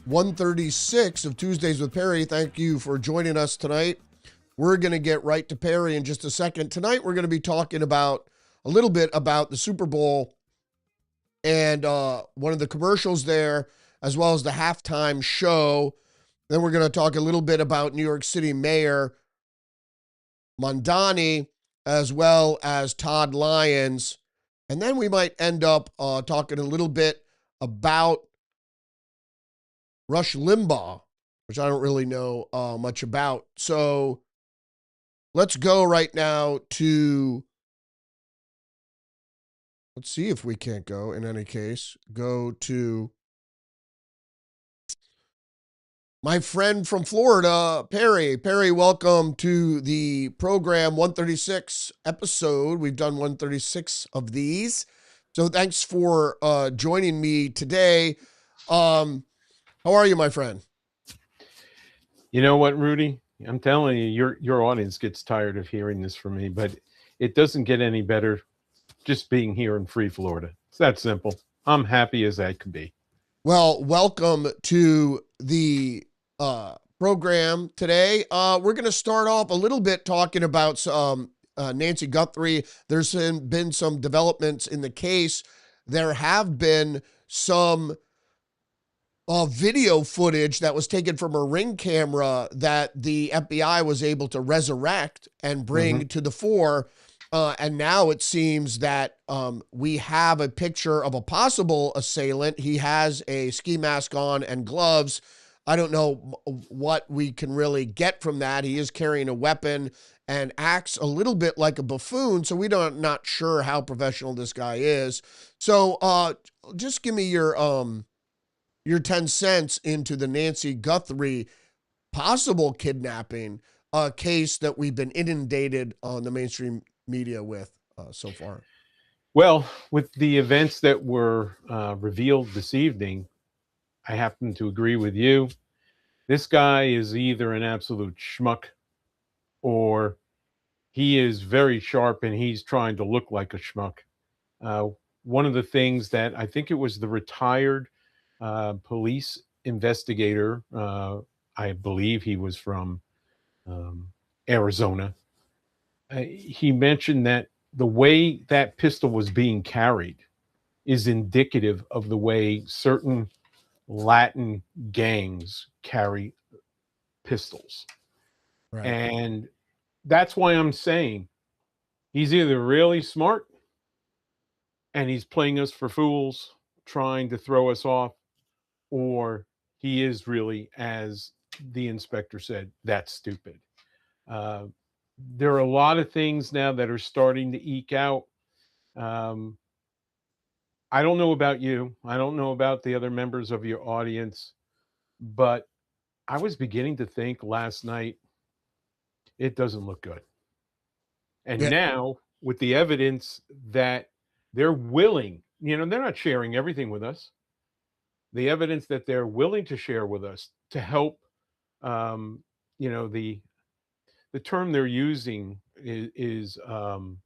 136 of Tuesdays with Perry. Thank you for joining us tonight. We're going to get right to Perry in just a second. Tonight, we're going to be talking about a little bit about the Super Bowl and one of the commercials there, as well as the halftime show. Then we're going to talk a little bit about New York City Mayor Mondani, as well as Todd Lyons. And then we might end up talking a little bit about Rush Limbaugh, which I don't really know much about. So let's go right now to, let's see if we can't go in any case, go to my friend from Florida, Perry. Perry, welcome to the program 136 episode. We've done 136 of these. So thanks for joining me today. How are you, my friend? You know what, Rudy? I'm telling you, your audience gets tired of hearing this from me, but it doesn't get any better just being here in free Florida. It's that simple. I'm happy as I can be. Well, welcome to the program today. We're going to start off a little bit talking about Nancy Guthrie. There's been some developments in the case. There have been some video footage that was taken from a Ring camera that the FBI was able to resurrect and bring to the fore. And now it seems that we have a picture of a possible assailant. He has a ski mask on and gloves. I don't know what we can really get from that. He is carrying a weapon and acts a little bit like a buffoon, so not sure how professional this guy is. So just give me your 10 cents into the Nancy Guthrie possible kidnapping case that we've been inundated on the mainstream media with so far. Well, with the events that were revealed this evening, I happen to agree with you. This guy is either an absolute schmuck or he is very sharp and he's trying to look like a schmuck. One of the things that I think it was the retired police investigator, I believe he was from Arizona, he mentioned that the way that pistol was being carried is indicative of the way certain Latin gangs carry pistols. Right. And that's why I'm saying he's either really smart and he's playing us for fools, trying to throw us off, or he is really, as the inspector said, that's stupid. Uh, there are a lot of things now that are starting to eke out. Um, I don't know about you. I don't know about the other members of your audience, but I was beginning to think last night it doesn't look good. And Yeah. now, with the evidence that they're willing, they're not sharing everything with us. The evidence that they're willing to share with us to help, um, the term they're using is not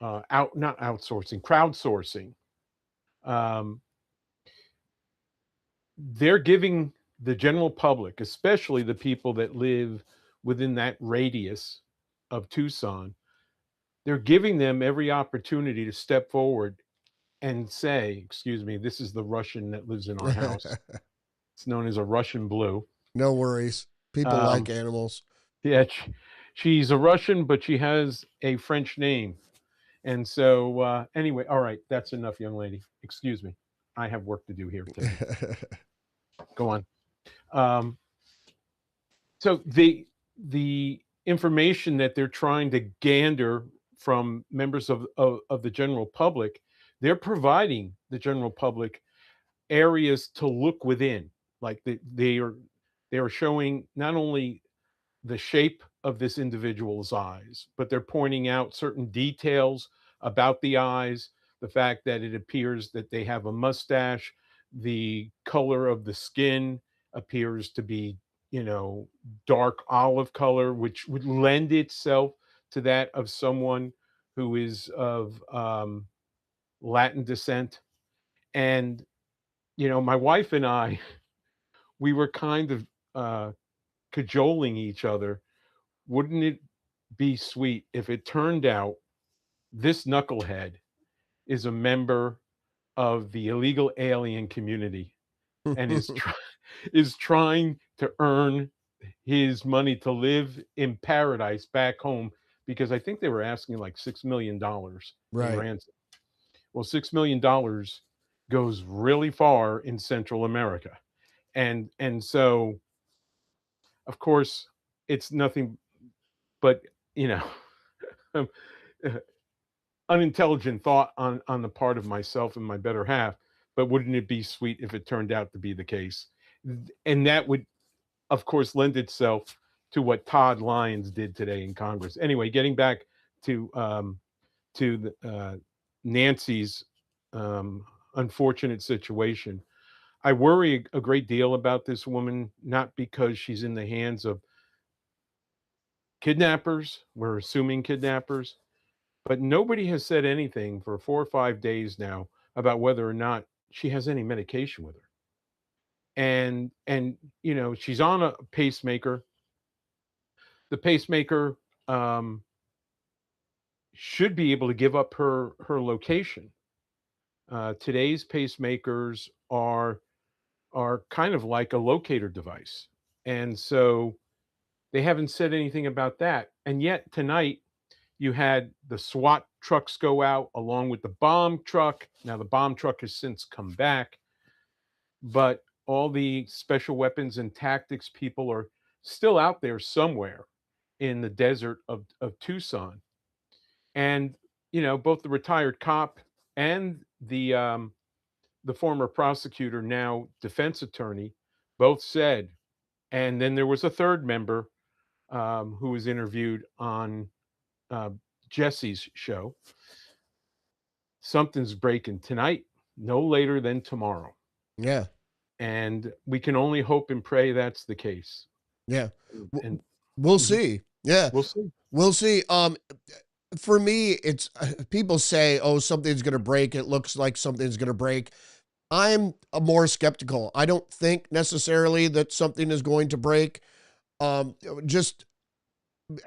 outsourcing, crowdsourcing. Um, they're giving the general public, especially the people that live within that radius of Tucson, they're giving them every opportunity to step forward and say, excuse me, this is the Russian that lives in our house. It's known as a Russian blue. No worries. People like Um, animals. yeah, she's a Russian, but she has a French name. And so, anyway, all right, that's enough, young lady. Excuse me. I have work to do here today. Go on. Um, so the information that they're trying to gander from members of the general public, they're providing the general public areas to look within. Like they are showing not only the shape of this individual's eyes, but they're pointing out certain details about the eyes, the fact that it appears that they have a mustache, the color of the skin appears to be, dark olive color, which would lend itself to that of someone who is of Latin descent. And, my wife and I, we were kind of cajoling each other. Wouldn't it be sweet if it turned out this knucklehead is a member of the illegal alien community and is trying to earn his money to live in paradise back home, because I think they were asking like $6 million in Right. ransom. Well, $6 million goes really far in Central America, and so of course it's nothing but, you know, unintelligent thought on the part of myself and my better half. But wouldn't it be sweet if it turned out to be the case? And that would, of course, lend itself to what Todd Lyons did today in Congress. Anyway, getting back to Nancy's unfortunate situation, I worry a great deal about this woman, not because she's in the hands of kidnappers. We're assuming kidnappers, but nobody has said anything for 4 or 5 days now about whether or not she has any medication with her. And you know, she's on a pacemaker. The pacemaker should be able to give up her location. Today's pacemakers are kind of like a locator device, and so they haven't said anything about that. And yet tonight you had the SWAT trucks go out along with the bomb truck. Now the bomb truck has since come back, but all the special weapons and tactics people are still out there somewhere in the desert of Tucson. And you know, both the retired cop and the former prosecutor, now defense attorney, both said, and then there was a third member who was interviewed on uh, Jesse's show. Something's breaking tonight, no later than tomorrow. Yeah. And we can only hope and pray that's the case. Yeah. And We'll mhm, see. Yeah. we'll see. We'll see. For me, it's people say, "Oh, something's going to break. It looks like something's going to break." I'm more skeptical. I don't think necessarily that something is going to break. Just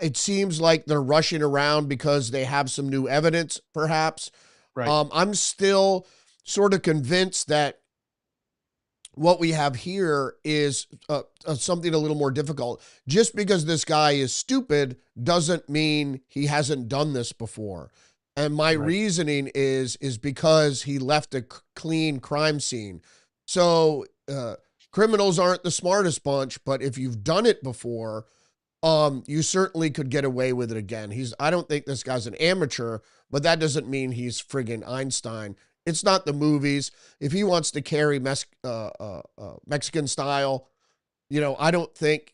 it seems like they're rushing around because they have some new evidence, perhaps. Right, I'm still sort of convinced that what we have here is something a little more difficult. Just because this guy is stupid doesn't mean he hasn't done this before. And my right, reasoning is because he left a clean crime scene. So criminals aren't the smartest bunch, but if you've done it before, you certainly could get away with it again. I don't think this guy's an amateur, but that doesn't mean he's friggin' Einstein. It's not the movies. If he wants to carry Mexican style, you know, I don't think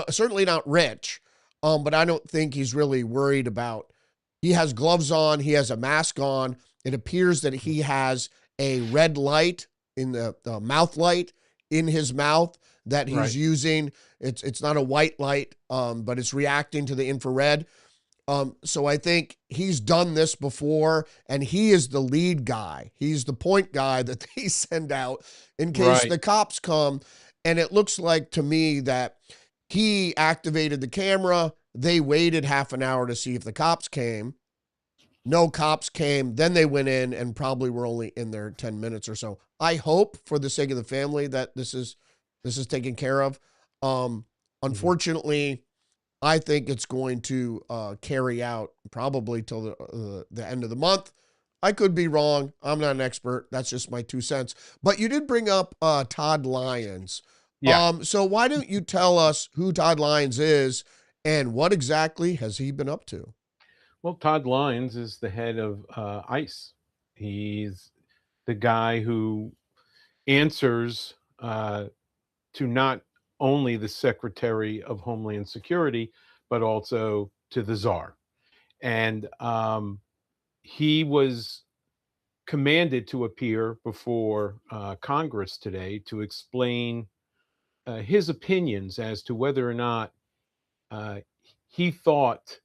certainly not rich, but I don't think he's really worried about. He has gloves on. He has a mask on. It appears that he has a red light in the mouth light in his mouth that he's right. using. It's not a white light, but it's reacting to the infrared. So I think he's done this before, and he is the lead guy. He's the point guy that they send out in case Right. the cops come. And it looks like to me that he activated the camera. They waited half an hour to see if the cops came. No cops came. Then they went in and probably were only in there 10 minutes or so. I hope for the sake of the family that this is taken care of. Mhm. Unfortunately, I think it's going to carry out probably till the end of the month. I could be wrong. I'm not an expert. That's just my 2 cents. But you did bring up Todd Lyons. Yeah. So why don't you tell us who Todd Lyons is and what exactly has he been up to? Well, Todd Lyons is the head of ICE. He's the guy who answers to not only the Secretary of Homeland Security, but also to the czar. And he was commanded to appear before Congress today to explain his opinions as to whether or not uh, he thought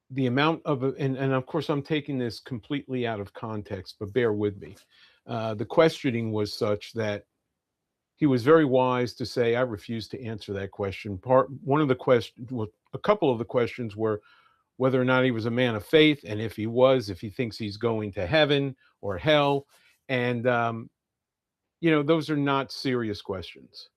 the amount of, and of course, I'm taking this completely out of context, but bear with me. The questioning was such that he was very wise to say, I refuse to answer that question. One of the questions, well, a couple of the questions were whether or not he was a man of faith, and if he was, if he thinks he's going to heaven or hell. And, those are not serious questions.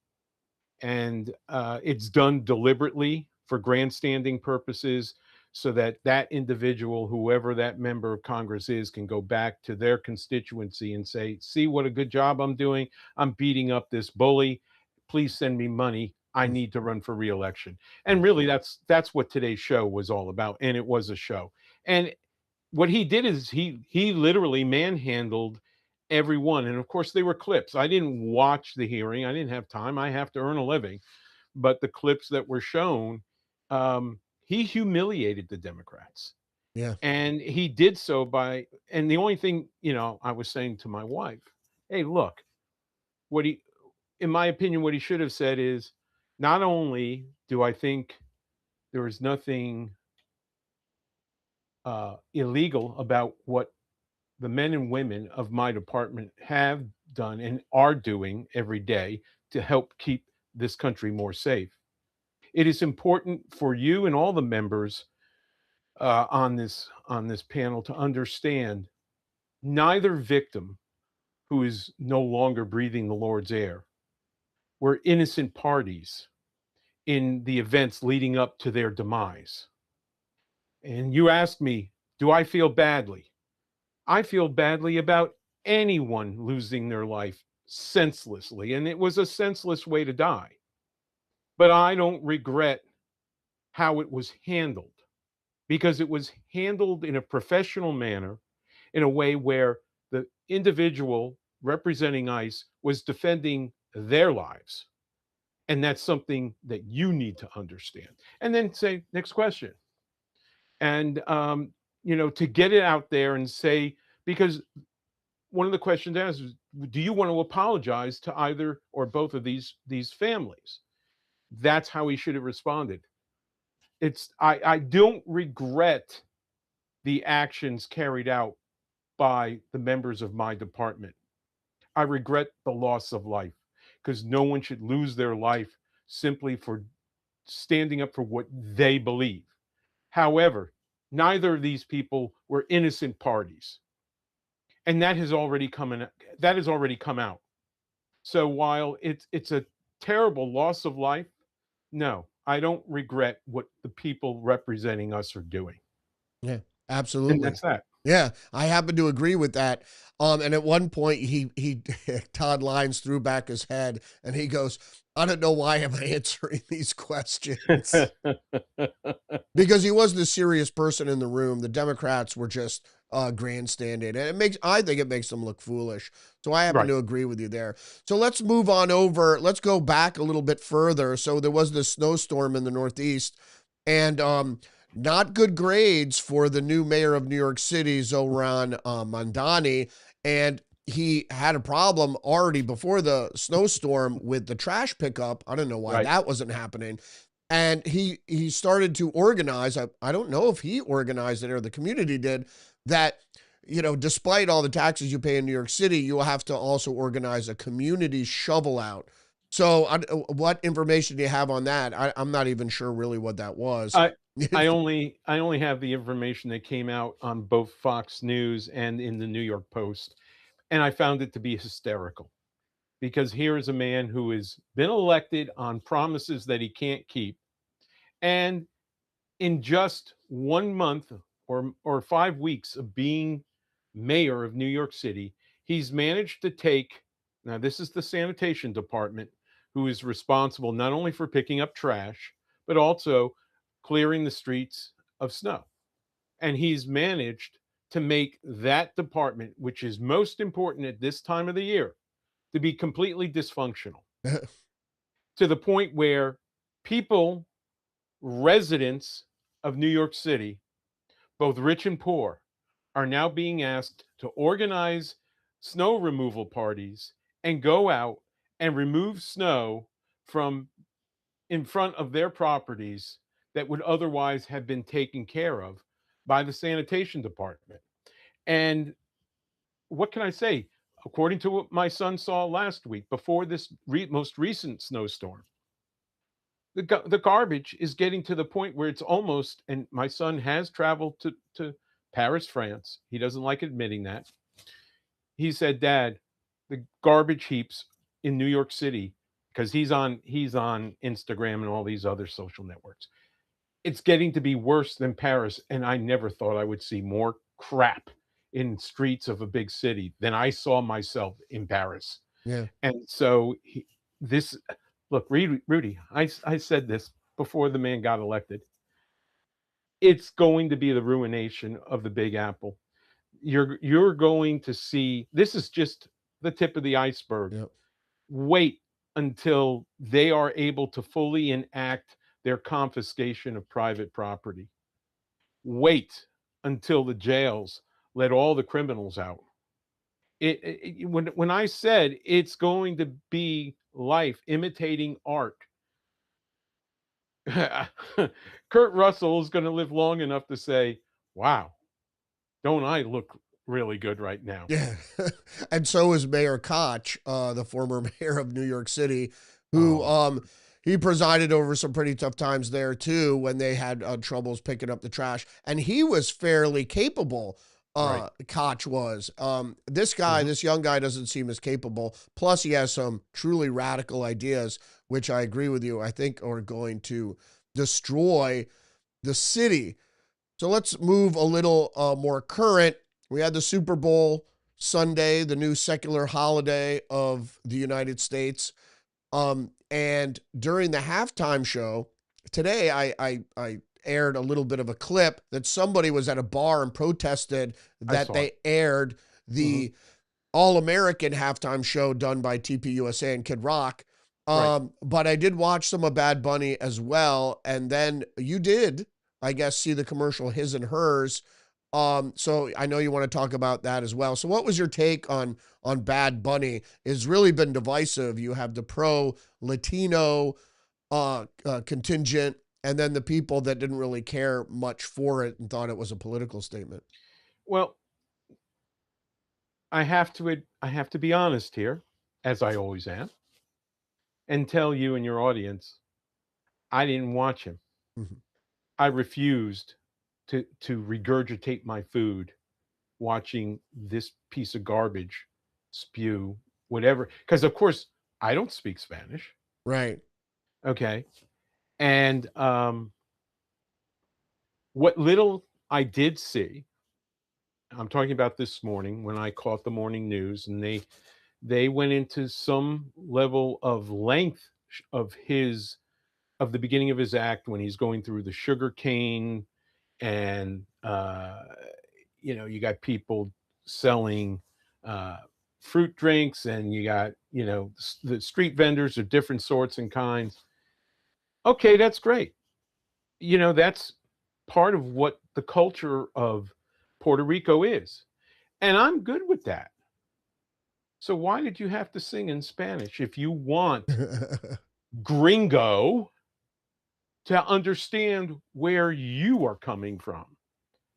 And it's done deliberately for grandstanding purposes so that that individual, whoever that member of Congress is, can go back to their constituency and say, see what a good job I'm doing. I'm beating up this bully. Please send me money. I need to run for reelection. And really, that's what today's show was all about. And it was a show. And what he did is he literally manhandled everyone. And of course, they were clips. I didn't watch the hearing. I didn't have time. I have to earn a living. But the clips that were shown, he humiliated the Democrats. Yeah. And he did so by, and the only thing, I was saying to my wife, hey, look, in my opinion, what he should have said is, not only do I think there is nothing illegal about what the men and women of my department have done and are doing every day to help keep this country more safe. It is important for you and all the members on this panel to understand neither victim who is no longer breathing the Lord's air were innocent parties in the events leading up to their demise. And you asked me, do I feel badly? I feel badly about anyone losing their life senselessly, and it was a senseless way to die. But I don't regret how it was handled because it was handled in a professional manner, in a way where the individual representing ICE was defending their lives. And that's something that you need to understand. And then say, next question. And, to get it out there and say, because one of the questions asked is, do you want to apologize to either or both of these families? That's how he should have responded. I don't regret the actions carried out by the members of my department. I regret the loss of life because no one should lose their life simply for standing up for what they believe. However, neither of these people were innocent parties, and that has already come out. So while it's a terrible loss of life, no, I don't regret what the people representing us are doing. Yeah, And absolutely. that's that. Yeah, I happen to agree with that. And at one point, he Todd Lyons threw back his head and he goes, "I don't know why am I answering these questions." Because he wasn't a serious person in the room. The Democrats were just grandstanding, and I think it makes them look foolish. So I happen Right. to agree with you there. So let's move on over. Let's go back a little bit further. So there was this snowstorm in the Northeast, and not good grades for the new mayor of New York City, Zohran Mamdani, and he had a problem already before the snowstorm with the trash pickup. I don't know why Right. that wasn't happening. And he started to organize. I don't know if he organized it or the community did that. Despite all the taxes you pay in New York City, you will have to also organize a community shovel out. So, what information do you have on that? I'm not even sure really what that was. I I only have the information that came out on both Fox News and in the New York Post, and I found it to be hysterical because here is a man who has been elected on promises that he can't keep, and in just 1 month or 5 weeks of being mayor of New York City, he's managed to take, now this is the sanitation department, who is responsible not only for picking up trash, but also clearing the streets of snow. And he's managed to make that department, which is most important at this time of the year, to be completely dysfunctional to the point where people, residents of New York City, both rich and poor, are now being asked to organize snow removal parties and go out and remove snow from in front of their properties that would otherwise have been taken care of by the sanitation department. And what can I say? according to what my son saw last week, before this most recent snowstorm, the garbage is getting to the point where it's almost, and my son has traveled to Paris, France. He doesn't like admitting that. He said, Dad, the garbage heaps in New York City, because he's on Instagram and all these other social networks. It's getting to be worse than Paris, and I never thought I would see more crap in streets of a big city than I saw myself in Paris. Yeah. And so this, look, Rudy, I said this before the man got elected. It's going to be the ruination of the Big Apple. You're going to see, this is just the tip of the iceberg. Yep. Wait until they are able to fully enact their confiscation of private property. Wait until the jails let all the criminals out. When I said it's going to be life imitating art, Kurt Russell is going to live long enough to say, wow, don't I look really good right now? Yeah. And so is Mayor Koch, the former mayor of New York City, who Oh, he presided over some pretty tough times there too when they had troubles picking up the trash. And he was fairly capable. right. Koch was. This guy, Mhm. this young guy doesn't seem as capable. Plus, he has some truly radical ideas, which I agree with you, I think are going to destroy the city. So let's move a little more current. We had the Super Bowl Sunday, the new secular holiday of the United States. And during the halftime show today, I aired a little bit of a clip that somebody was at a bar and protested I that saw it. they aired Mhm. the All American halftime show done by TPUSA and Kid Rock. Right. But I did watch some of Bad Bunny as well. And then you did, I guess, see the commercial His and Hers. So I know you want to talk about that as well. So what was your take on Bad Bunny? It's really been divisive. You have the pro Latino contingent, and then the people that didn't really care much for it and thought it was a political statement. Well, I have to be honest here, as I always am, and tell you and your audience, I didn't watch him. Mhm. I refused to regurgitate my food watching this piece of garbage spew whatever, because of course I don't speak Spanish. Right. Okay. And what little I did see, I'm talking about this morning when I caught the morning news, and they went into some level of length of the beginning of his act when he's going through the sugar cane, and you got people selling uh, fruit drinks, and you got the street vendors of different sorts and kinds. Okay, that's great. That's part of what the culture of Puerto Rico is, and I'm good with that. So why did you have to sing in Spanish if you want gringo to understand where you are coming from?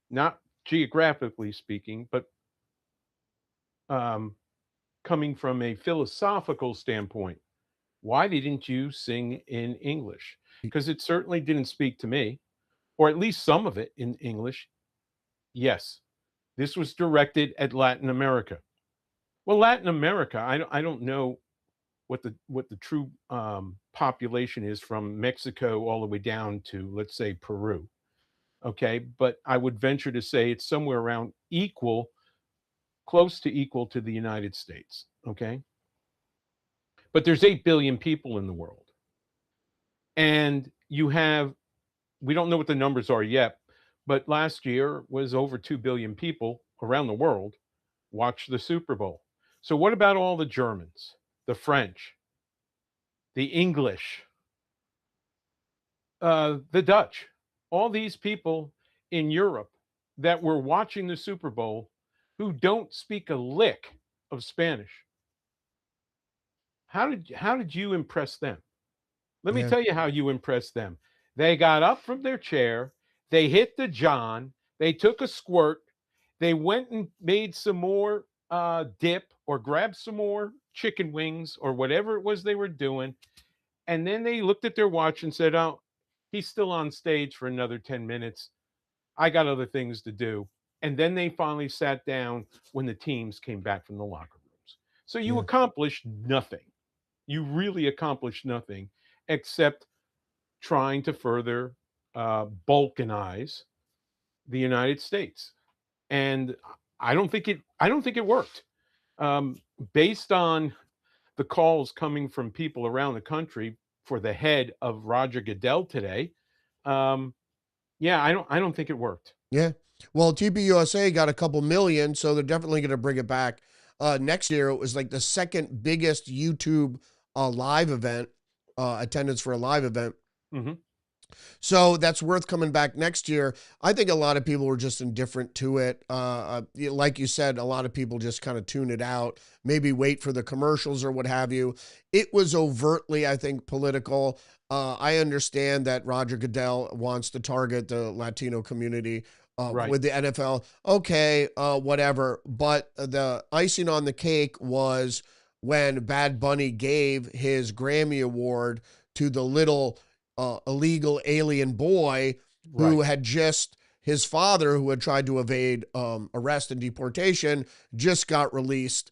Not geographically speaking, but um, coming from a philosophical standpoint. Why didn't you sing in English? Because it certainly didn't speak to me, or at least some of it in English. Yes, this was directed at Latin America. Well, Latin America, I don't know what the true population is from Mexico all the way down to, let's say, Peru. Okay, but I would venture to say it's somewhere around equal, close to equal to the United States. Okay, but there's 8 billion people in the world, and we don't know what the numbers are yet, but last year was over 2 billion people around the world watched the Super Bowl. So what about all the Germans, the French, the English, the Dutch, all these people in Europe that were watching the Super Bowl who don't speak a lick of Spanish? How did you impress them? Let me Yeah. tell you how you impress them. They got up from their chair, they hit the john, they took a squirt, they went and made some more dip or grabbed some more chicken wings or whatever it was they were doing. And then they looked at their watch and said, "Oh, he's still on stage for another 10 minutes. I got other things to do." And then they finally sat down when the teams came back from the locker rooms. So you Yeah. accomplished nothing. You really accomplished nothing except trying to further balkanize the United States. And I don't think it worked. Um, Based on the calls coming from people around the country for the head of Roger Goodell today, um, yeah, I don't think it worked. Yeah. Well, TPUSA got a couple million, so they're definitely going to bring it back. Next year, it was like the second biggest YouTube live event, attendance for a live event. Hmm. So that's worth coming back next year. I think a lot of people were just indifferent to it. Like you said, a lot of people just kind of tune it out, maybe wait for the commercials or what have you. It was overtly, I think, political. I understand that Roger Goodell wants to target the Latino community Right, with the NFL. Okay, whatever. But the icing on the cake was when Bad Bunny gave his Grammy Award to the little illegal alien boy who right. had just his father, who had tried to evade arrest and deportation, just got released.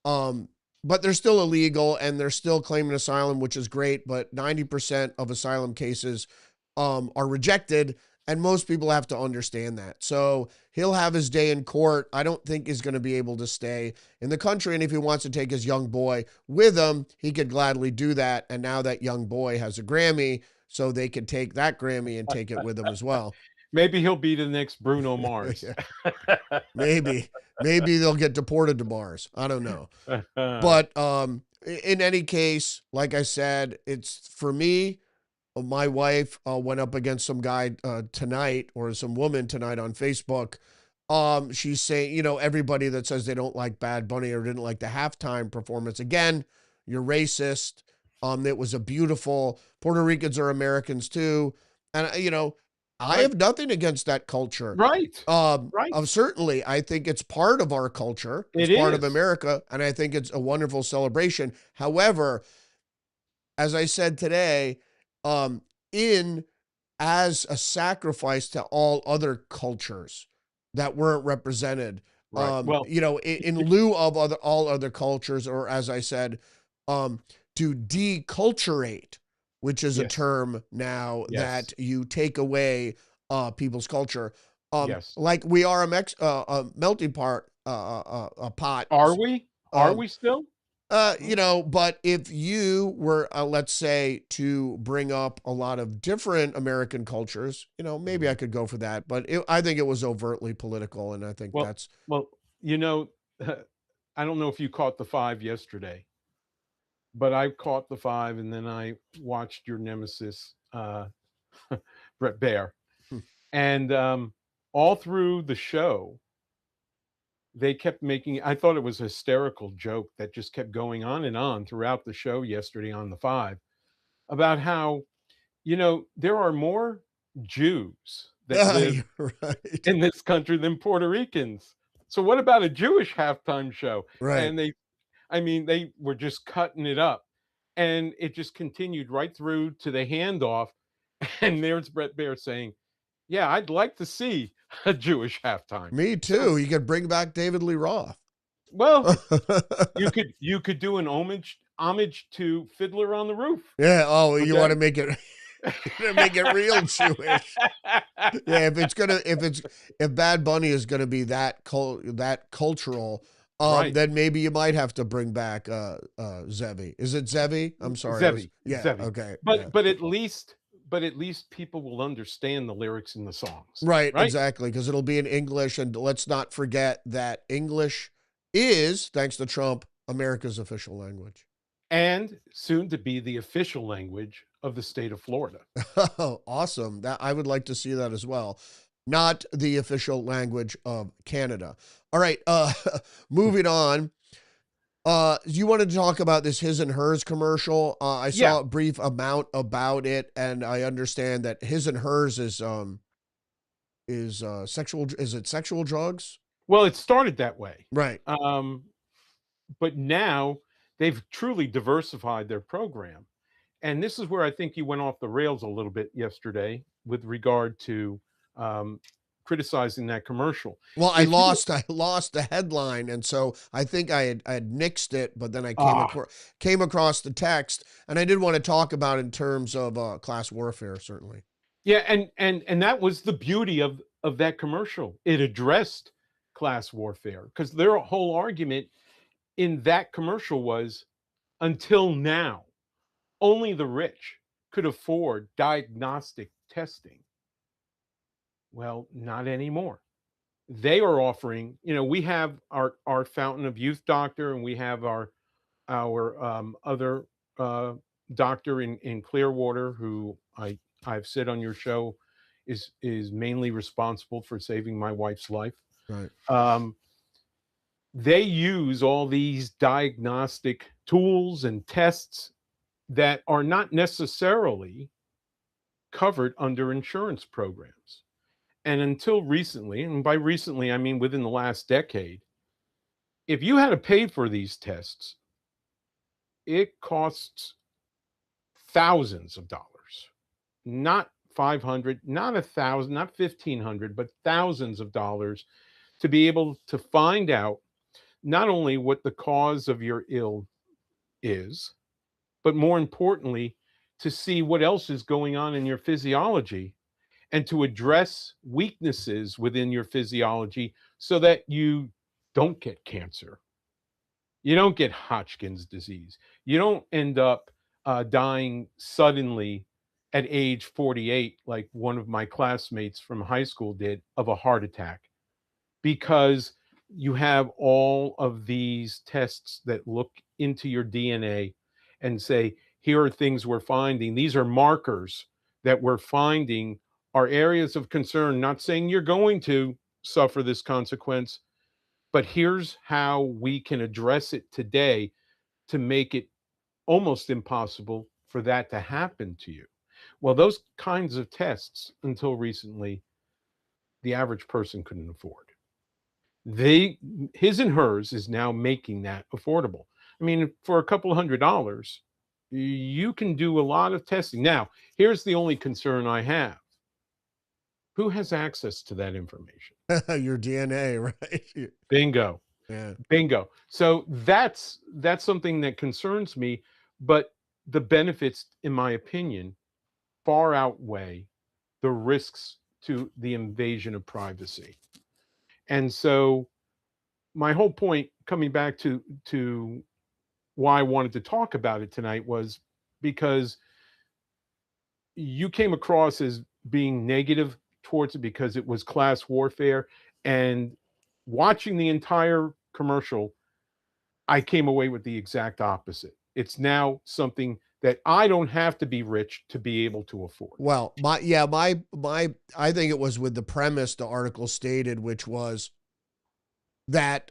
Um, but they're still illegal and they're still claiming asylum, which is great. But 90% of asylum cases are rejected. And most people have to understand that. So he'll have his day in court. I don't think he's going to be able to stay in the country. And if he wants to take his young boy with him, he could gladly do that. And now that young boy has a Grammy, so they could take that Grammy and take it with them as well. Maybe he'll be the next Bruno Mars. Yeah, maybe they'll get deported to Mars. I don't know. But in any case, like I said, it's for me. My wife went up against some guy tonight, or some woman tonight on Facebook. She's saying, everybody that says they don't like Bad Bunny or didn't like the halftime performance, again, you're racist. It was a beautiful. Puerto Ricans are Americans too, and I Right, have nothing against that culture. right, right. Certainly, I think it's part of our culture. It's It part of is. America, and I think it's a wonderful celebration. However, as I said today, in as a sacrifice to all other cultures that weren't represented. Right. Well, In lieu of all other cultures, or as I said, to deculturate, which is a yes, term now yes, that you take away people's culture. yes. Like we are a melting a pot. Are we? Are Um, we still? Mm, but if you were, let's say, to bring up a lot of different American cultures, maybe I mhm. could go for that. But I think it was overtly political, and I think Well, that's well, you know, I don't know if you caught the five yesterday, but I caught the five, and then I watched your nemesis, Brett Baer, hmm, and all through the show, they kept making. I thought it was a hysterical joke that just kept going on and on throughout the show yesterday on the five about how there are more Jews that live you're right, in this country than Puerto Ricans. So what about a Jewish halftime show? right. And I mean, they were just cutting it up, and it just continued right through to the handoff. And there's Brett Baer saying, "Yeah, I'd like to see a Jewish halftime." Me So, too. You could bring back David Lee Roth. well, you could do an homage to Fiddler on the Roof Yeah. Oh, with you want to make it, you're gonna make it real Jewish. Yeah, if Bad Bunny is gonna be that cultural, right. then maybe you might have to bring back Zevi. Is it Zevi? I'm sorry. Zevi, Yeah, Zevi. okay. Yeah. But at least people will understand the lyrics in the songs, Right, right? exactly, because it'll be in English, and let's not forget that English is, thanks to Trump, America's official language. And soon to be the official language of the state of Florida. Oh, awesome. That I would like to see that as well. Not the official language of Canada. All right, moving on. You wanted to talk about this his and hers commercial. I Yeah. saw a brief amount about it, and I understand that his and hers is sexual. Is it sexual drugs? Well, it started that way. Right. Um, But now they've truly diversified their program. And this is where I think you went off the rails a little bit yesterday with regard to um, criticizing that commercial. Well, If you I lost the headline, and so I think I had nixed it, but then I ah came across the text, and I did want to talk about it in terms of class warfare, certainly. yeah, and that was the beauty of that commercial. It addressed class warfare because their whole argument in that commercial was until now, only the rich could afford diagnostic testing. Well, not anymore. They are offering, we have our Fountain of Youth doctor, and we have our other uh, doctor in Clearwater, who I've said on your show is mainly responsible for saving my wife's life. Right. Um, they use all these diagnostic tools and tests that are not necessarily covered under insurance programs. And until recently, and by recently I mean within the last decade, if you had to pay for these tests, it costs thousands of dollars, not 500, not 1,000, not 1,500, but thousands of dollars to be able to find out not only what the cause of your ill is, but more importantly, to see what else is going on in your physiology and to address weaknesses within your physiology so that you don't get cancer. You don't get Hodgkin's disease. You don't end up dying suddenly at age 48, like one of my classmates from high school did, of a heart attack, because you have all of these tests that look into your DNA and say, here are things we're finding. These are markers that we're finding are areas of concern, not saying you're going to suffer this consequence, but here's how we can address it today to make it almost impossible for that to happen to you. Well, those kinds of tests, until recently, the average person couldn't afford. They, his and hers is now making that affordable. I mean, for a couple $100, you can do a lot of testing. Now, here's the only concern I have. Who has access to that information? Your DNA, right? Bingo. Yeah. Bingo. So that's something that concerns me, but the benefits, in my opinion, far outweigh the risks to the invasion of privacy. And so my whole point, coming back to why I wanted to talk about it tonight, was because you came across as being negative towards it because it was class warfare. And watching the entire commercial, I came away with the exact opposite. It's now something that I don't have to be rich to be able to afford. Well, I think it was with the premise the article stated, which was that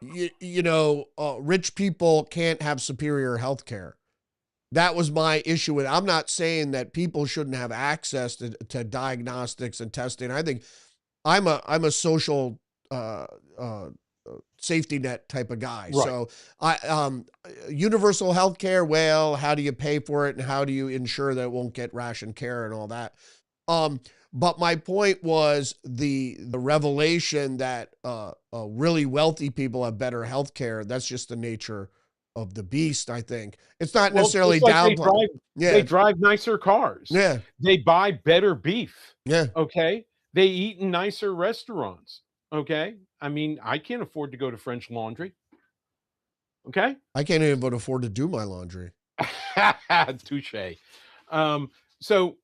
rich people can't have superior health care. That was my issue with it. I'm not saying that people shouldn't have access to diagnostics and testing. I think I'm a social safety net type of guy. Right. So universal health care, well, how do you pay for it and how do you ensure that it won't get ration care and all that? But my point was the revelation that really wealthy people have better health care. That's just the nature of the beast, I think. It's not necessarily like downplaying. they drive nicer cars. Yeah. They buy better beef. Yeah. Okay. They eat in nicer restaurants. Okay. I mean, I can't afford to go to French Laundry. Okay. I can't even afford to do my laundry. Touche. So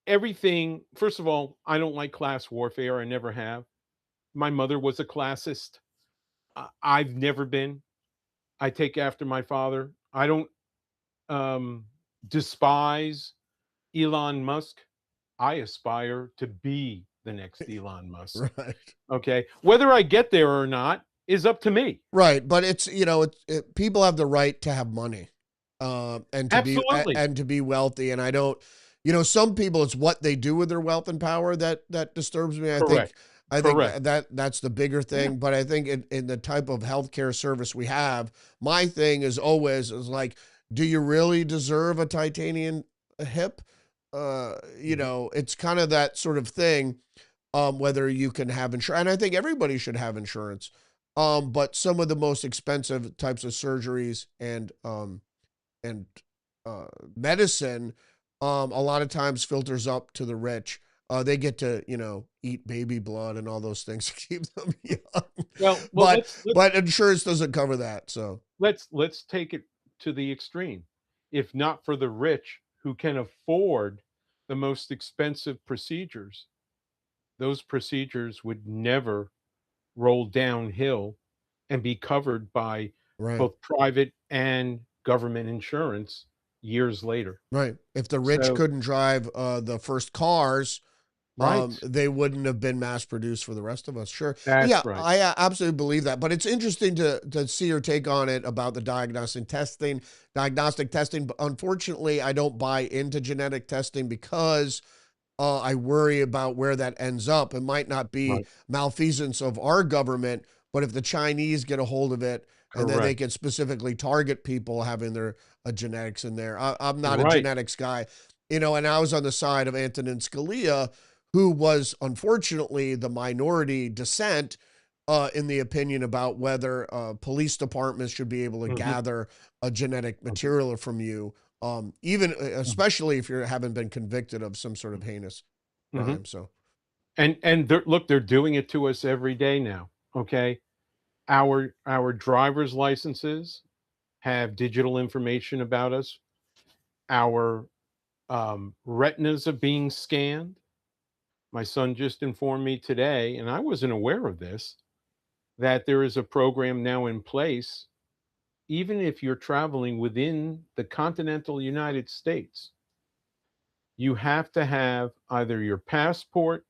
everything, first of all, I don't like class warfare. I never have. My mother was a classist. I've never been. I take after my father. I don't despise Elon Musk. I aspire to be the next Elon Musk. Right. Okay. Whether I get there or not is up to me. Right. But it's, people have the right to have money and to Absolutely. to be wealthy. And I don't, some people, it's what they do with their wealth and power that disturbs me. Correct. I think Correct. that's the bigger Yeah. thing. But I think in the type of healthcare service we have, my thing is always is like, do you really deserve a titanium hip? Mhm. It's kind of that sort of thing. Whether you can have insurance, and I think everybody should have insurance. But some of the most expensive types of surgeries and uh, medicine, a lot of times filters up to the rich. They get to, eat baby blood and all those things to keep them young. Well, but let's but insurance doesn't cover that. So let's take it to the extreme. If not for the rich who can afford the most expensive procedures, those procedures would never roll downhill and be covered by right, both private and government insurance years later. right. If the rich So, couldn't drive the first cars, right. they wouldn't have been mass produced for the rest of us. Sure. Yeah, That's right. I absolutely believe that. But it's interesting to see your take on it about the diagnostic testing. Diagnostic testing. But unfortunately, I don't buy into genetic testing because I worry about where that ends up. It might not be Right. malfeasance of our government, but if the Chinese get a hold of it and then they Correct. can specifically target people having their genetics in there. I'm not a Right. genetics guy, and I was on the side of Antonin Scalia, who was unfortunately the minority dissent in the opinion about whether police departments should be able to Mhm, gather a genetic mhm, material from you, even mhm, especially if you haven't been convicted of some sort of heinous mhm. crime. So And they're doing it to us every day now, okay? Our driver's licenses have digital information about us. Our, retinas are being scanned. My son just informed me today, and I wasn't aware of this, that there is a program now in place, even if you're traveling within the continental United States, you have to have either your passport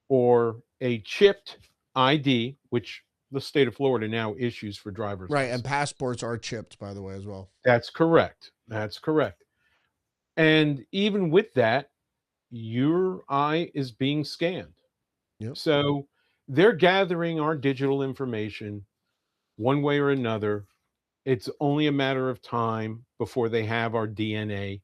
or a chipped ID, which the state of Florida now issues for driver's right, and license. passports are chipped, by the way, as well. That's correct. That's correct. And even with that, your eye is being scanned. Yep. So they're gathering our digital information one way or another. It's only a matter of time before they have our DNA.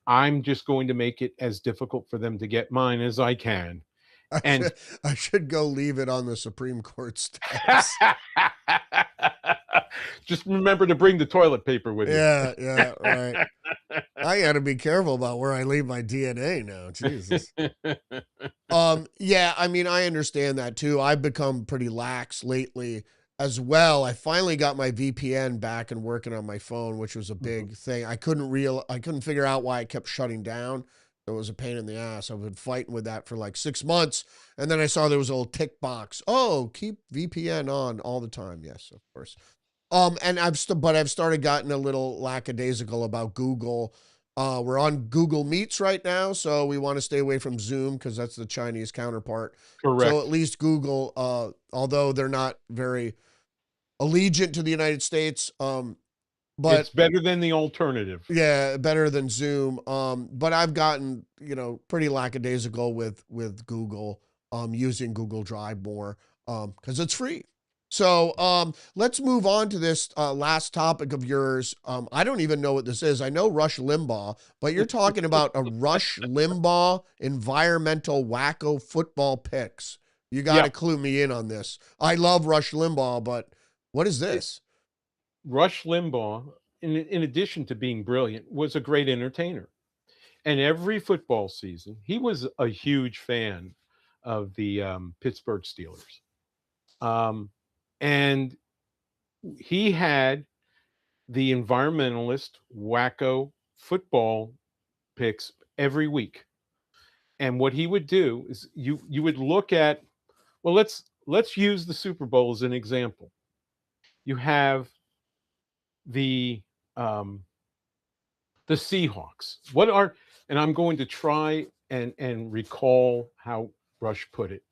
I'm just going to make it as difficult for them to get mine as I can. I And should I should go leave it on the Supreme Court steps. just remember to bring the toilet paper with you. Yeah, yeah, right. I got to be careful about where I leave my DNA now. Jesus. Yeah, I mean, I understand that too. I've become pretty lax lately as well. I finally got my VPN back and working on my phone, which was a Mhm. big thing. I couldn't figure out why it kept shutting down. It was a pain in the ass. I've been fighting with that for like 6 months. And then I saw there was a little tick box. Oh, keep VPN on all the time. Yes, of course. And I've started gotten a little lackadaisical about Google. We're on Google Meets right now, so we want to stay away from Zoom because that's the Chinese counterpart. So at Correct. least Google, although they're not very allegiant to the United States, It's but better than the alternative. yeah, better than Zoom. But I've gotten, pretty lackadaisical with Google, using Google Drive more, because it's free. So let's move on to this last topic of yours. I don't even know what this is. I know Rush Limbaugh, but you're talking about a Rush Limbaugh environmental wacko football picks. You got to Yeah. clue me in on this. I love Rush Limbaugh, but what is It this? Rush Limbaugh, in addition to being brilliant, was a great entertainer. And every football season, he was a huge fan of the, Pittsburgh Steelers. Um, and he had the environmentalist wacko football picks every week. And what he would do is you would look at, well, let's use the Super Bowl as an example. You have the um, the Seahawks. What are, and I'm going to try and recall how Rush put it.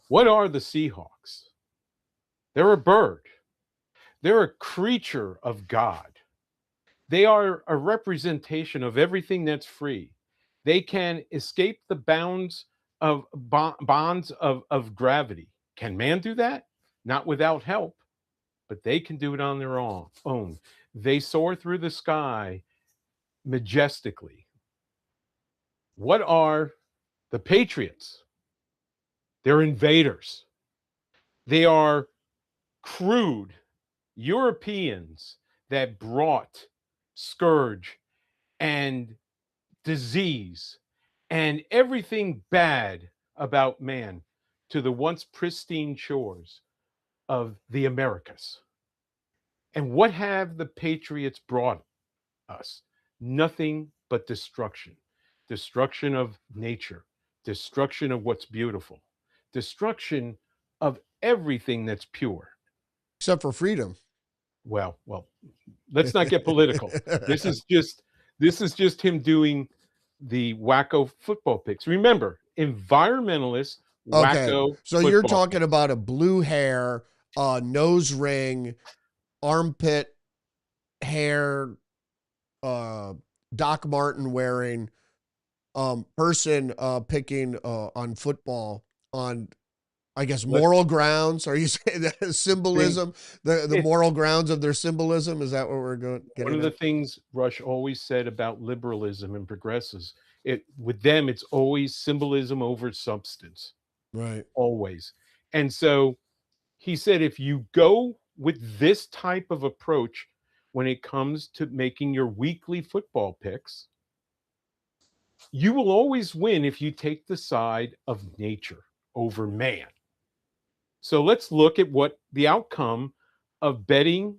What are the Seahawks? They're a bird. They're a creature of God. They are a representation of everything that's free. They can escape the bounds of bonds of gravity. Can man do that? Not without help, but they can do it on their own. They soar through the sky majestically. What are the patriots? They're invaders. They are crude Europeans that brought scourge and disease and everything bad about man to the once pristine shores of the Americas. And what have the patriots brought us? Nothing but destruction. Destruction of nature, destruction of what's beautiful, destruction of everything that's pure. Except for freedom. Well, let's not get political. This is just him doing the wacko football picks. Remember, environmentalist Okay. wacko So you're football talking picks. about a blue hair, nose ring, armpit hair, Doc Martin wearing person picking on football on, I guess, Let, moral grounds. Are you saying that symbolism, the it, moral grounds of their symbolism? Is that what we're one getting of the at? things Rush always said about liberalism and progressives, it with them, it's always symbolism over substance, Right. always. And so he said, if you go with this type of approach when it comes to making your weekly football picks, you will always win if you take the side of nature over man. So let's look at what the outcome of betting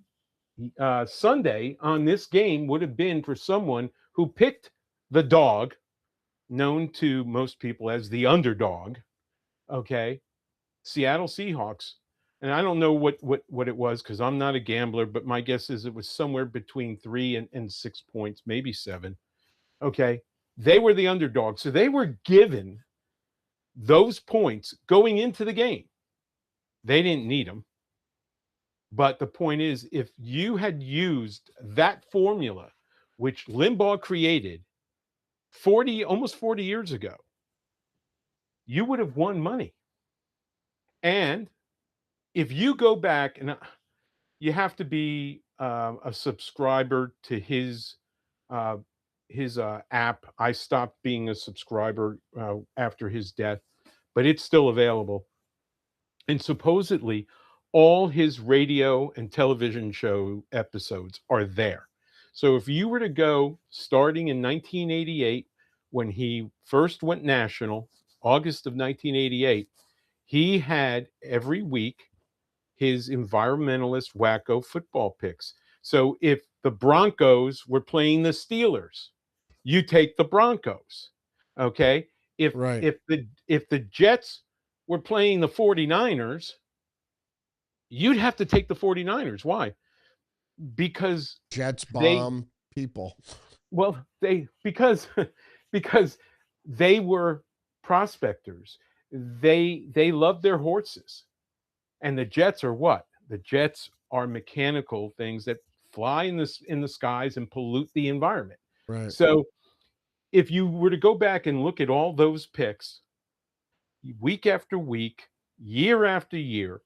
Sunday on this game would have been for someone who picked the dog, known to most people as the underdog. Okay, Seattle Seahawks. And I don't know what it was because I'm not a gambler, but my guess is it was somewhere between 3 and 6 points, maybe 7. Okay, they were the underdog, so they were given those points going into the game. They didn't need them. But the point is, if you had used that formula, which Limbaugh created almost 40 years ago, you would have won money. And if you go back, and you have to be a subscriber to uh, his app. I stopped being a subscriber after his death, but it's still available. And supposedly, all his radio and television show episodes are there. So if you were to go starting in 1988, when he first went national, August of 1988, he had every week his environmentalist wacko football picks. So if the Broncos were playing the Steelers, you take the Broncos. Okay? If Right. if the Jets were playing the 49ers, you'd have to take the 49ers. Why? Because Jets they bomb people. they because they were prospectors. They loved their horses. And the Jets are what? The Jets are mechanical things that fly in the skies and pollute the environment. Right. So if you were to go back and look at all those picks week after week, year after year,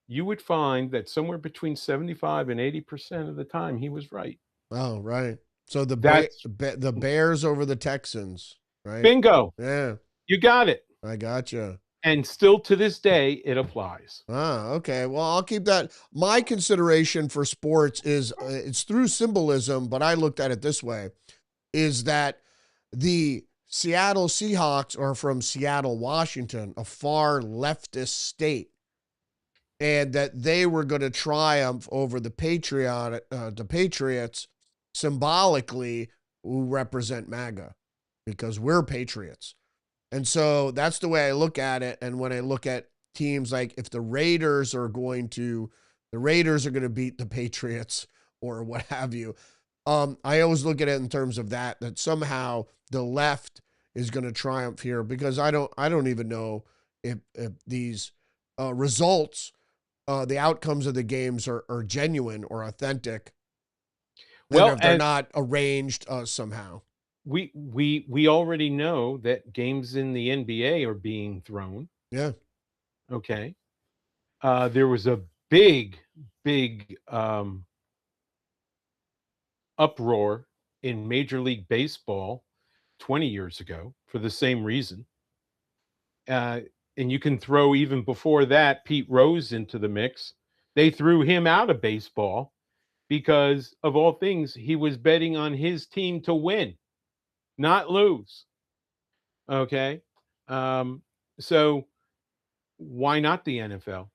you would find that somewhere between 75 and 80% of the time he was right. Oh, right. So That's the Bears over the Texans, right? bingo. Yeah, You got it. I gotcha. And still to this day, it applies. Ah, okay. Well, I'll keep that. My consideration for sports is it's through symbolism, but I looked at it this way: is that the Seattle Seahawks are from Seattle, Washington, a far leftist state, and that they were going to triumph over the Patriots symbolically, who represent MAGA, because we're patriots. And so that's the way I look at it. And when I look at teams, like if the Raiders are going to beat the Patriots or what have you, I always look at it in terms of that somehow the left is going to triumph here, because I don't even know if these results, the outcomes of the games are genuine or authentic, and Well, if they're and not arranged somehow. we already know that games in the NBA are being thrown. Yeah. Okay. There was a big, big uproar in Major League Baseball 20 years ago for the same reason. Uh, and you can throw even before that Pete Rose into the mix. They threw him out of baseball because, of all things, he was betting on his team to win, not lose. Okay. Um, so why not the NFL?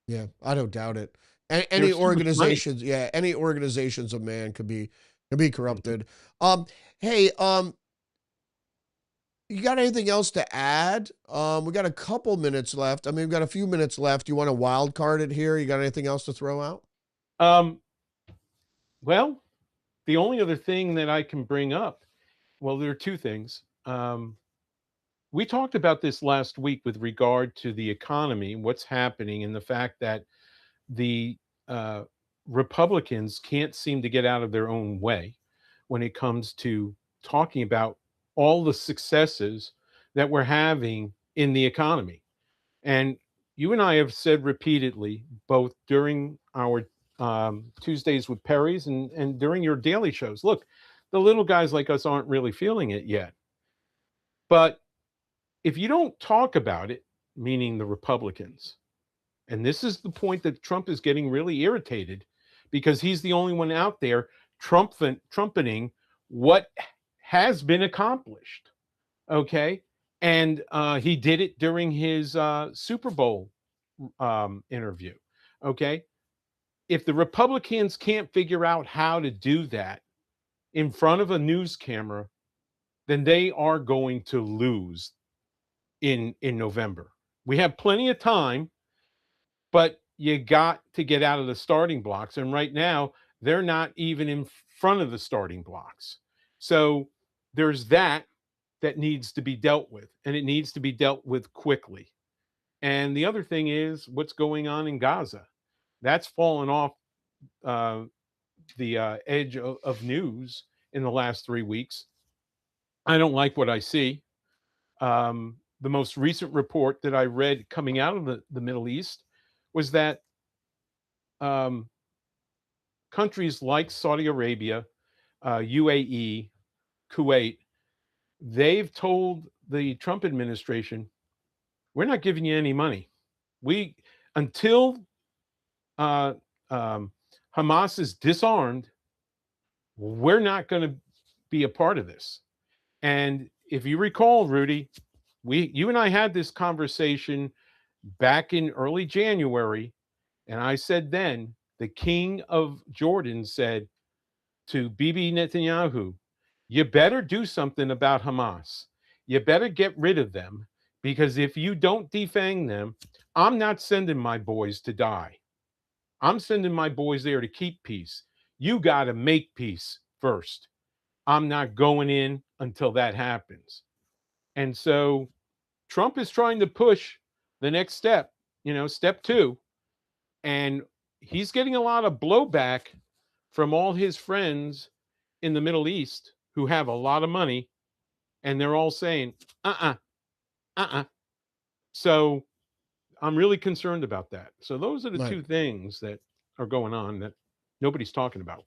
Yeah, I don't doubt it. Any There's too much money. organizations, yeah, any organizations of man could be Mhm. corrupted. Hey, you got anything else to add? We got a couple minutes left. I mean, we've got a few minutes left. You want to wild card it here? You got anything else to throw out? Um, well, the only other thing that I can bring up, well, there are two things. We talked about this last week with regard to the economy, what's happening, and the fact that the uh, Republicans can't seem to get out of their own way when it comes to talking about all the successes that we're having in the economy. And you and I have said repeatedly, both during our Tuesdays with Perry's and during your daily shows, look, the little guys like us aren't really feeling it yet. But if you don't talk about it, meaning the Republicans, and this is the point that Trump is getting really irritated because he's the only one out there trumpeting what has been accomplished. Okay. And he did it during his Super Bowl interview. Okay. If the Republicans can't figure out how to do that in front of a news camera, then they are going to lose in November. We have plenty of time, but you got to get out of the starting blocks. And right now, they're not even in front of the starting blocks. So there's that needs to be dealt with, and it needs to be dealt with quickly. And the other thing is what's going on in Gaza. That's fallen off uh, the edge of news in the last 3 weeks. I don't like what I see. The most recent report that I read coming out of the Middle East was that um, countries like Saudi Arabia, UAE, Kuwait, they've told the Trump administration, we're not giving you any money. We until uh, um, Hamas is disarmed, we're not going to be a part of this. And if you recall, Rudy, you and I had this conversation back in early January, and I said then the king of Jordan said to Bibi Netanyahu, you better do something about Hamas. You better get rid of them because if you don't defang them, I'm not sending my boys to die. I'm sending my boys there to keep peace. You got to make peace first. I'm not going in until that happens. And so Trump is trying to push the next step, step two. And he's getting a lot of blowback from all his friends in the Middle East who have a lot of money. And they're all saying, uh. So I'm really concerned about that. So those are the Right. two things that are going on that nobody's talking about.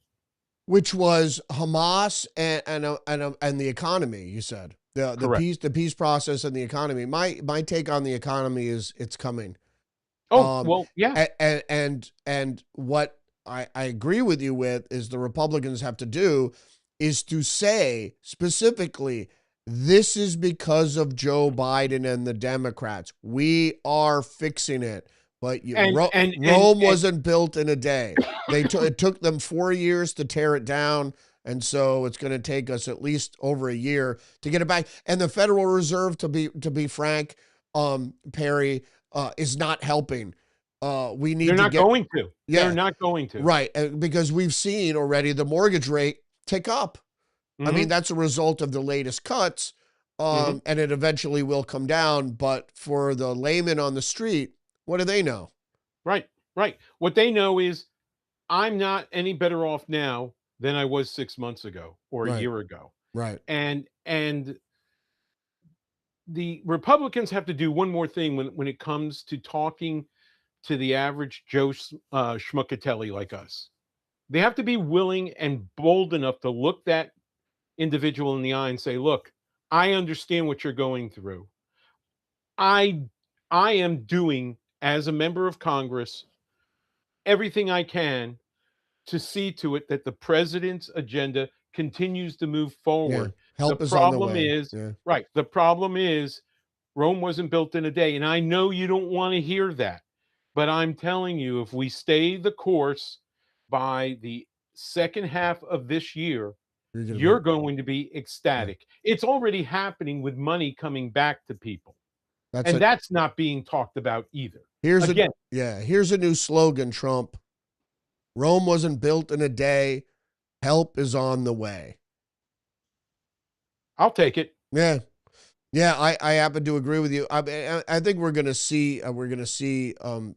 Which was Hamas and the economy. You said Correct. the peace process and the economy. My take on the economy is it's coming. Oh, well, yeah. And what I agree with you with is the Republicans have to do is to say specifically, this is because of Joe Biden and the Democrats. We are fixing it. But Rome And wasn't built in a day. It took them 4 years to tear it down. And so it's going to take us at least over a year to get it back. And the Federal Reserve, to be frank, Perry, is not helping. We they're need to not get, going to. They're yeah, not going to. right. Because we've seen already the mortgage rate tick up. I mean, Hmm. that's a result of the latest cuts, Hmm. and it eventually will come down. But for the layman on the street, what do they know? Right. Right. What they know is I'm not any better off now than I was 6 months ago or a Right. year ago. Right. And the Republicans have to do one more thing when it comes to talking to the average Joe Schmuckatelli like us. They have to be willing and bold enough to look that individual in the eye and say, "Look, I understand what you're going through. I I am doing as a member of Congress everything I can to see to it that the president's agenda continues to move Yeah. forward. The Help is on the problem way. is, Yeah. right, the problem is Rome wasn't built in a day. And I know you don't want to hear that. But I'm telling you, if we stay the course by the second half of this year, You're going to be, you're going to be yeah. ecstatic. It's already happening with money coming back to people. That's And it. that's not being talked about either. Here's a, Again, yeah. Here's a new slogan, Trump. Rome wasn't built in a day. Help is on the way. I'll take it. Yeah. Yeah, I happen to agree with you. I think we're gonna see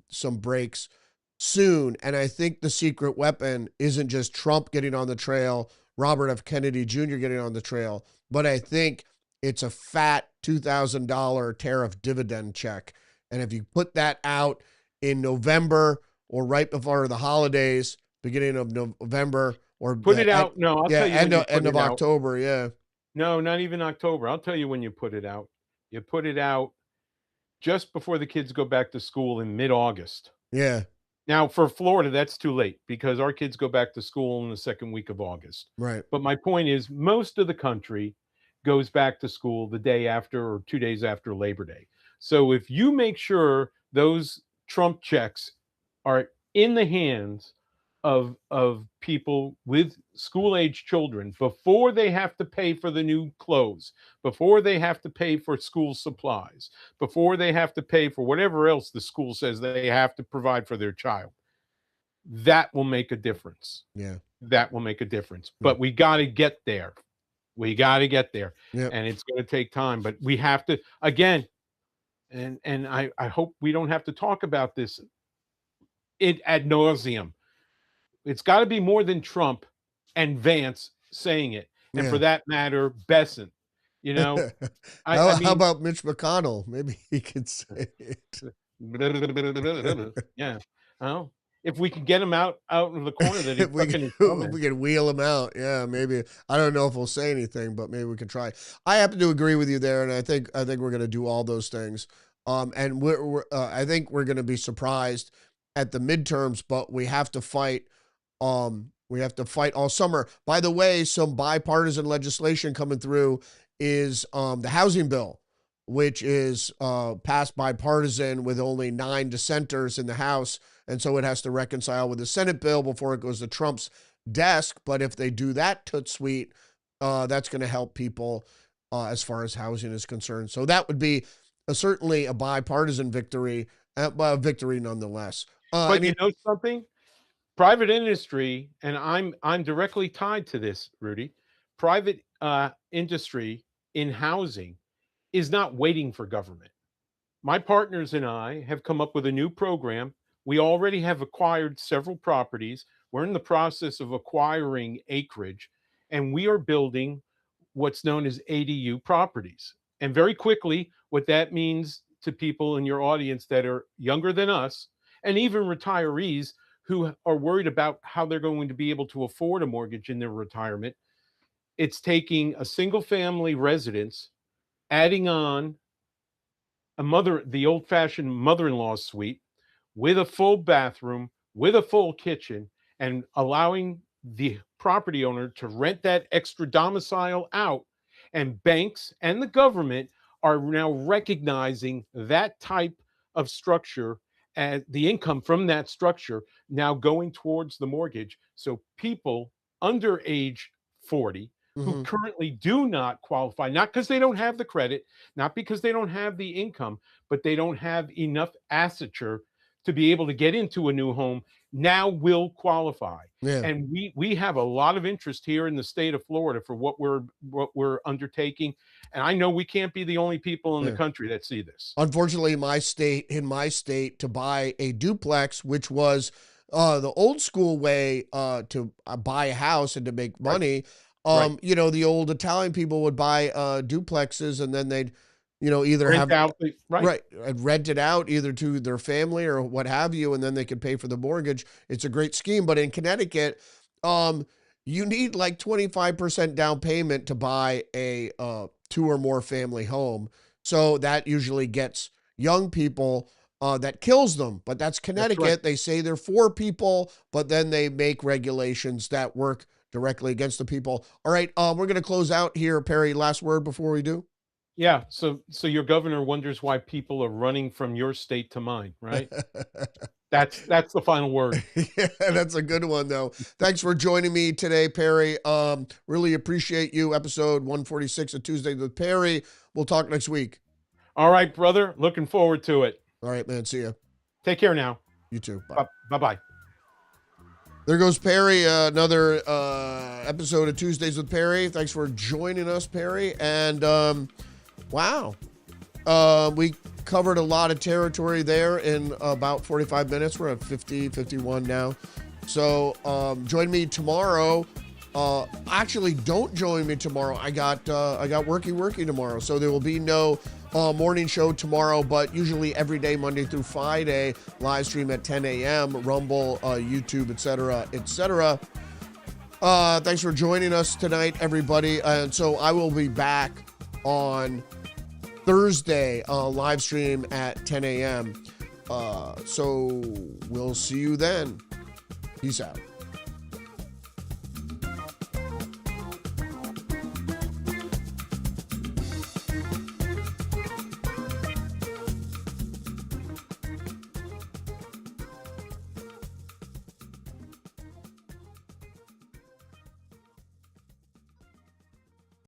some breaks soon, and I think the secret weapon isn't just Trump getting on the trail, Robert F. Kennedy Jr. getting on the trail, but I think it's a fat $2,000 tariff dividend check, and if you put that out in November or right before the holidays, beginning of November or Put it out. No, I'll yeah, tell you when you end put of it out. October, yeah, No, not even October. I'll tell you when you put it out. You put it out just before the kids go back to school in mid-August. yeah, Now, for Florida, that's too late because our kids go back to school in the second week of August. right. But my point is, most of the country goes back to school the day after or 2 days after Labor Day. So if you make sure those Trump checks are in the hands of people with school age children before they have to pay for the new clothes, before they have to pay for school supplies, before they have to pay for whatever else the school says they have to provide for their child, that will make a difference. Yeah. That will make a difference. Hmm. But we got to get there. We got to get there. Yep. And it's going to take time, but we have to again, and I hope we don't have to talk about this it ad nauseum. It's got to be more than Trump and Vance saying it, and for Yeah. that matter, Besant. You know, I How mean, about Mitch McConnell? Maybe he could say it. yeah. Well, if we can get him out of the corner that he's tucking his thumb If in. we can wheel him out, yeah, maybe. I don't know if we'll say anything, but maybe we can try. I happen to agree with you there, and I think we're going to do all those things. And I think we're going to be surprised at the midterms, but we have to fight. We have to fight all summer. By the way, some bipartisan legislation coming through is the housing bill, which is passed bipartisan with only 9 dissenters in the House. And so it has to reconcile with the Senate bill before it goes to Trump's desk. But if they do that toot sweet, that's going to help people as far as housing is concerned. So that would be certainly a bipartisan victory, but a victory nonetheless. But you know something? Private industry, and I'm directly tied to this, Rudy. Private industry in housing is not waiting for government. My partners and I have come up with a new program. We already have acquired several properties. We're in the process of acquiring acreage, and we are building what's known as ADU properties. And very quickly, what that means to people in your audience that are younger than us, and even retirees who are worried about how they're going to be able to afford a mortgage in their retirement, it's taking a single family residence, adding on the old fashioned mother in law suite with a full bathroom, with a full kitchen, and allowing the property owner to rent that extra domicile out. And banks and the government are now recognizing that type of structure and the income from that structure now going towards the mortgage. So people under age 40 who Mhm. currently do not qualify, not because they don't have the credit, not because they don't have the income, but they don't have enough asseture to be able to get into a new home, now will qualify. Yeah. And we have a lot of interest here in the state of Florida for what we're undertaking. And I know we can't be the only people in the Yeah. country that see this. Unfortunately, in my state, to buy a duplex, which was the old school way to buy a house and to make Right. money, Right. You know, the old Italian people would buy duplexes and then they'd, you know, either Rent have out right. right and rent it out either to their family or what have you, and then they could pay for the mortgage. It's a great scheme. But in Connecticut, you need like 25% down payment to buy a 2 or more family home. So that usually gets young people that kills them. But that's That's right. Connecticut. They say they're for people, but then they make regulations that work directly against the people. All right, we're going to close out here, Perry. Last word before we do. Yeah. So your governor wonders why people are running from your state to mine, right? That's the final word. Yeah, that's a good one, though. Thanks for joining me today, Perry. Really appreciate you. Episode 146 of Tuesday with Perry. We'll talk next week. All right, brother. Looking forward to it. All right, man. See ya. Take care now. You too. Bye. Bye-bye. There goes Perry. Another episode of Tuesdays with Perry. Thanks for joining us, Perry. And wow. We covered a lot of territory there in about 45 minutes. We're at 50, 51 now. So join me tomorrow. Actually, don't join me tomorrow. I got worky tomorrow. So there will be no morning show tomorrow, but usually every day, Monday through Friday, live stream at 10 a.m., Rumble, YouTube, etc., etc. Thanks for joining us tonight, everybody. And so I will be back on Thursday, live stream at 10 a.m. So we'll see you then. Peace out.